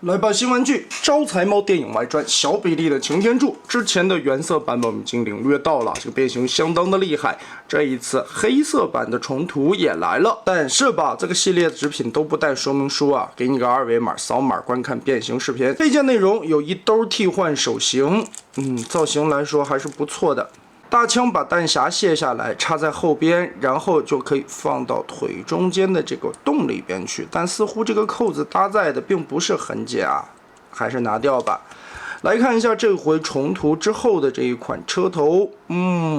来吧，新玩具《招财猫电影外传》小比例的擎天柱，之前的原色版本我们已经领略到了，这个变形相当的厉害。这一次黑色版的重涂也来了，但是吧，这个系列的纸品都不带说明书啊，给你个二维码，扫码观看变形视频。配件内容有一兜替换手型，造型来说还是不错的。大枪把弹匣卸下来，插在后边，然后就可以放到腿中间的这个洞里边去。但似乎这个扣子搭载的并不是很紧啊，还是拿掉吧。来看一下这回重涂之后的这一款车头，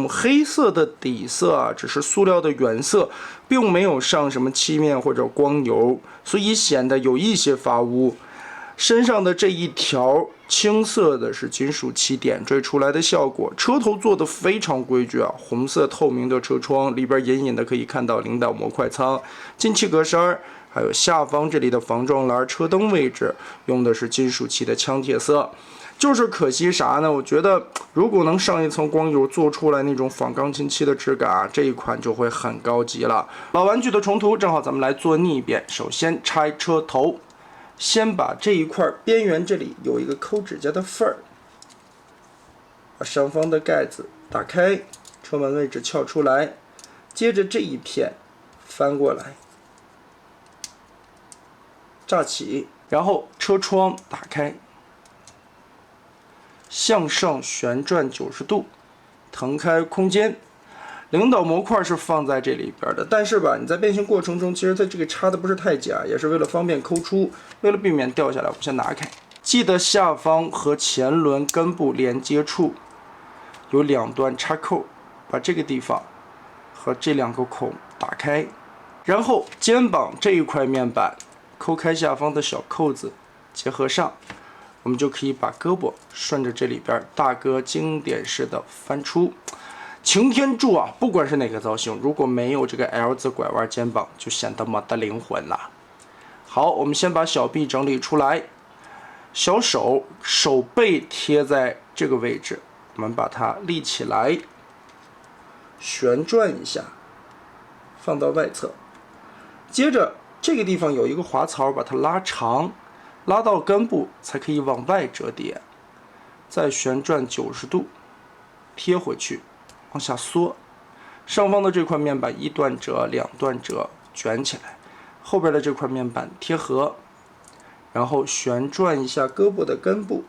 黑色的底色啊，只是塑料的原色，并没有上什么漆面或者光油，所以显得有一些发乌。身上的这一条青色的是金属漆点缀出来的效果，车头做的非常规矩啊，红色透明的车窗，里边隐隐的可以看到领导模块仓、进气格栅，还有下方这里的防撞栏、车灯位置用的是金属漆的枪铁色。就是可惜啥呢？我觉得如果能上一层光油，做出来那种仿钢琴漆的质感啊，这一款就会很高级了。老玩具的重涂，正好咱们来做逆变。首先拆车头。先把这一块边缘这里有一个抠指甲的缝儿，把上方的盖子打开，车门位置撬出来，接着这一片翻过来，炸起，然后车窗打开，向上旋转90度，腾开空间。领导模块是放在这里边的，但是吧，你在变形过程中，其实它这个插的不是太紧，也是为了方便抠出，为了避免掉下来，我们先拿开。记得下方和前轮根部连接处有2段插扣，把这个地方和这2个孔打开，然后肩膀这一块面板抠开下方的小扣子，结合上，我们就可以把胳膊顺着这里边大哥经典式的翻出。擎天柱啊，不管是哪个造型，如果没有这个 L 字拐弯肩膀，就显得没得灵魂了。好，我们先把小臂整理出来，小手背贴在这个位置，我们把它立起来，旋转一下，放到外侧。接着这个地方有一个滑槽，把它拉长，拉到根部才可以往外折叠，再旋转90度，贴回去。往下缩，上方的这块面板1段折、2段折，卷起来，后边的这块面板贴合，然后旋转一下胳膊的根部，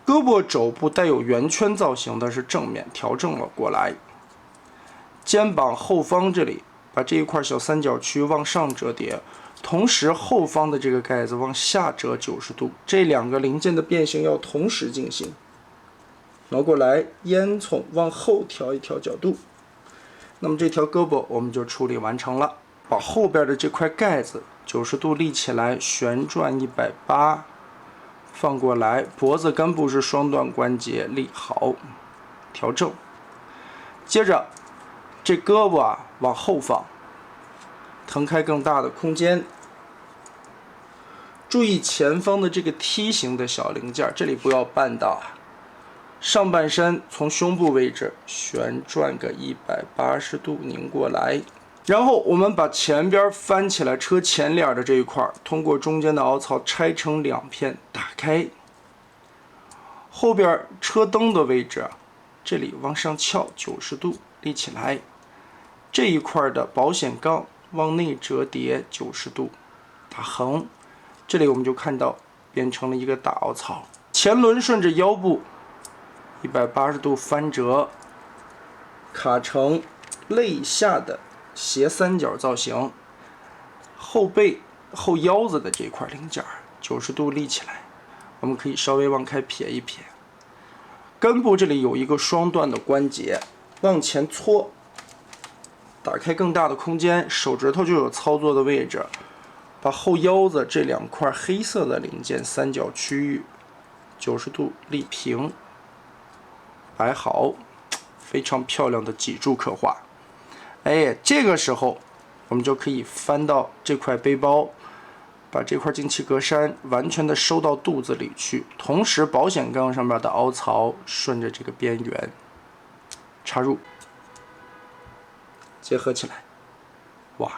胳膊肘部带有圆圈造型的是正面，调整了过来。肩膀后方这里，把这一块小三角区往上折叠，同时后方的这个盖子往下折90度，这2个零件的变形要同时进行。挪过来，烟囱往后调一调角度，那么这条胳膊我们就处理完成了。把后边的这块盖子90度立起来，旋转180，放过来，脖子根部是双段关节，立好，调正。接着这胳膊啊往后放，腾开更大的空间。注意前方的这个梯形的小零件，这里不要绊到啊。上半身从胸部位置旋转个180度拧过来，然后我们把前边翻起来车前脸的这一块，通过中间的凹槽拆成2片打开。后边车灯的位置，这里往上翘90度立起来，这一块的保险杠往内折叠90度打横，这里我们就看到变成了一个大凹槽。前轮顺着腰部180度翻折，卡成肋下的斜三角造型。后背后腰子的这块零件90度立起来，我们可以稍微往开撇一撇。根部这里有一个双段的关节，往前搓，打开更大的空间，手指头就有操作的位置。把后腰子这2块黑色的零件三角区域90度立平。摆好，非常漂亮的脊柱刻画。这个时候我们就可以翻到这块背包，把这块进气格栅完全的收到肚子里去，同时保险杠上面的凹槽顺着这个边缘插入，结合起来。哇，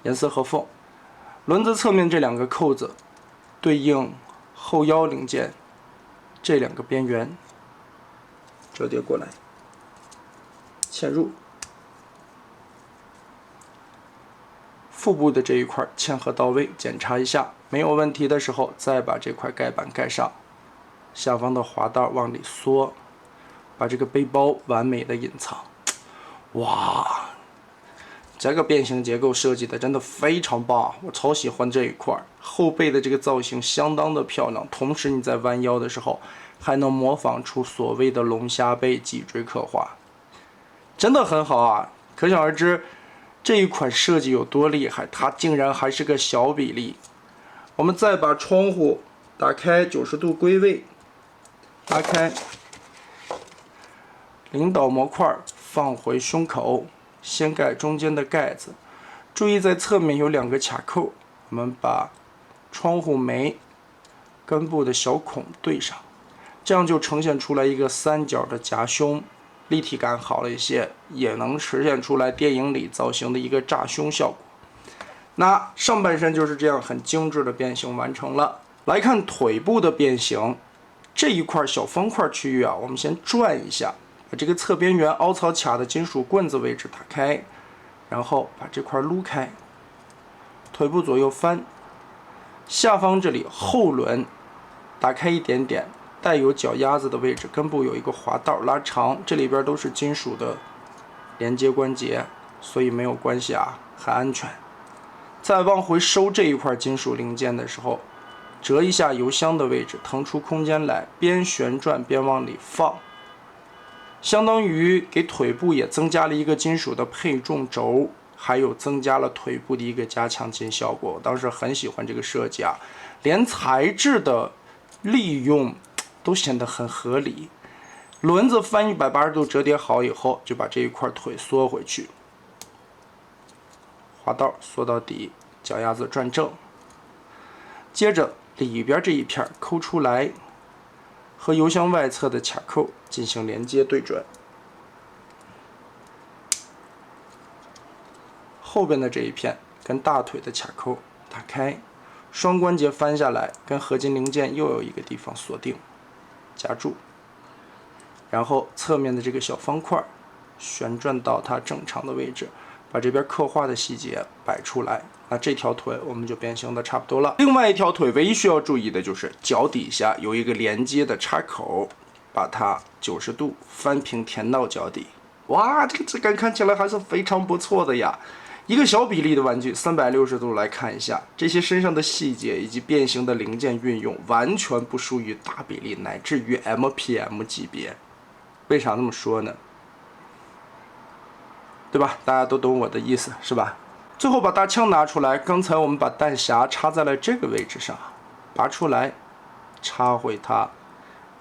严丝合缝。轮子侧面这2个扣子对应后腰零件这两个边缘折叠过来，嵌入。腹部的这一块嵌合到位，检查一下，没有问题的时候，再把这块盖板盖上。下方的滑带往里缩，把这个背包完美的隐藏。哇，这个变形结构设计的真的非常棒，我超喜欢这一块。后背的这个造型相当的漂亮，同时你在弯腰的时候还能模仿出所谓的龙虾背脊椎刻画，真的很好啊！可想而知。这一款设计有多厉害，它竟然还是个小比例。我们再把窗户打开90度归位，拉开，领导模块放回胸口，掀盖中间的盖子。注意在侧面有2个卡扣，我们把窗户眉根部的小孔对上，这样就呈现出来一个3角的夹胸。立体感好了一些，也能实现出来电影里造型的一个炸胸效果。那上半身就是这样很精致的变形完成了。来看腿部的变形，这一块小方块区域啊，我们先转一下，把这个侧边缘凹槽卡的金属棍子位置打开，然后把这块撸开，腿部左右翻，下方这里后轮打开一点点。带有脚丫子的位置，根部有一个滑道拉长，这里边都是金属的连接关节，所以没有关系啊，很安全。再往回收这一块金属零件的时候，折一下油箱的位置，腾出空间来，边旋转边往里放，相当于给腿部也增加了一个金属的配重轴，还有增加了腿部的一个加强筋效果。我当时很喜欢这个设计啊，连材质的利用都显得很合理。轮子翻180度折叠好以后，就把这一块腿缩回去，滑道缩到底，脚丫子转正。接着里边这一片抠出来，和油箱外侧的卡扣进行连接对准。后边的这一片跟大腿的卡扣打开，双关节翻下来，跟合金零件又有一个地方锁定。夹住，然后侧面的这个小方块旋转到它正常的位置，把这边刻画的细节摆出来。那这条腿我们就变形的差不多了。另外一条腿唯一需要注意的就是脚底下有一个连接的插口，把它90度翻平填到脚底。哇，这个质感看起来还是非常不错的呀。一个小比例的玩具，360度来看一下，这些身上的细节以及变形的零件运用，完全不输于大比例乃至于 MPM 级别。为啥这么说呢？对吧？大家都懂我的意思，是吧？最后把大枪拿出来，刚才我们把弹匣插在了这个位置上，拔出来，插回它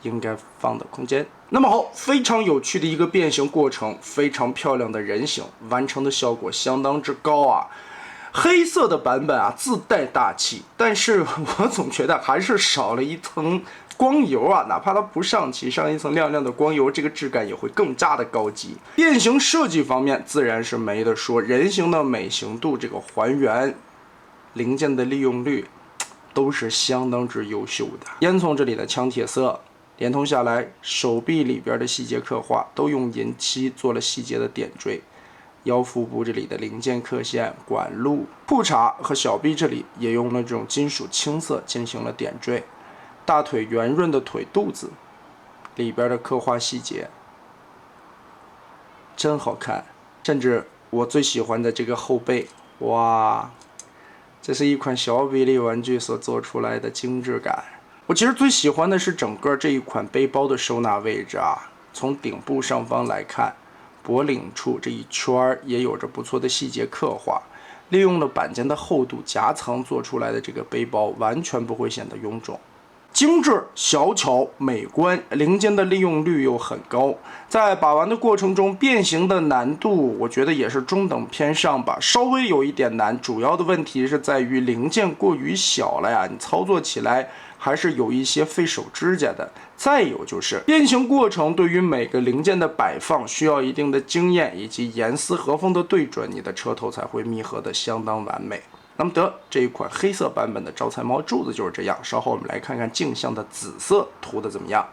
应该放的空间。那么好，非常有趣的一个变形过程，非常漂亮的人形，完成的效果相当之高啊！黑色的版本啊，自带大气，但是我总觉得还是少了一层光油啊，哪怕它不上漆，上一层亮亮的光油，这个质感也会更加的高级。变形设计方面自然是没得说，人形的美型度，这个还原，零件的利用率，都是相当之优秀的。烟囱这里的枪铁色。连通下来，手臂里边的细节刻画都用银漆做了细节的点缀，腰腹部这里的零件刻线、管路、裤衩和小臂这里也用了这种金属青色进行了点缀，大腿圆润的腿肚子里边的刻画细节真好看，甚至我最喜欢的这个后背，哇，这是一款小比例玩具所做出来的精致感。我其实最喜欢的是整个这一款背包的收纳位置啊，从顶部上方来看，脖领处这一圈也有着不错的细节刻画，利用了板件的厚度夹层做出来的这个背包完全不会显得臃肿。精致、小巧、美观，零件的利用率又很高。在把玩的过程中，变形的难度我觉得也是中等偏上吧，稍微有一点难。主要的问题是在于零件过于小了呀，你操作起来还是有一些费手指甲的。再有就是变形过程对于每个零件的摆放需要一定的经验以及严丝合缝的对准，你的车头才会密合的相当完美。那么这一款黑色版本的招财猫柱子就是这样。稍后我们来看看镜像的紫色涂的怎么样。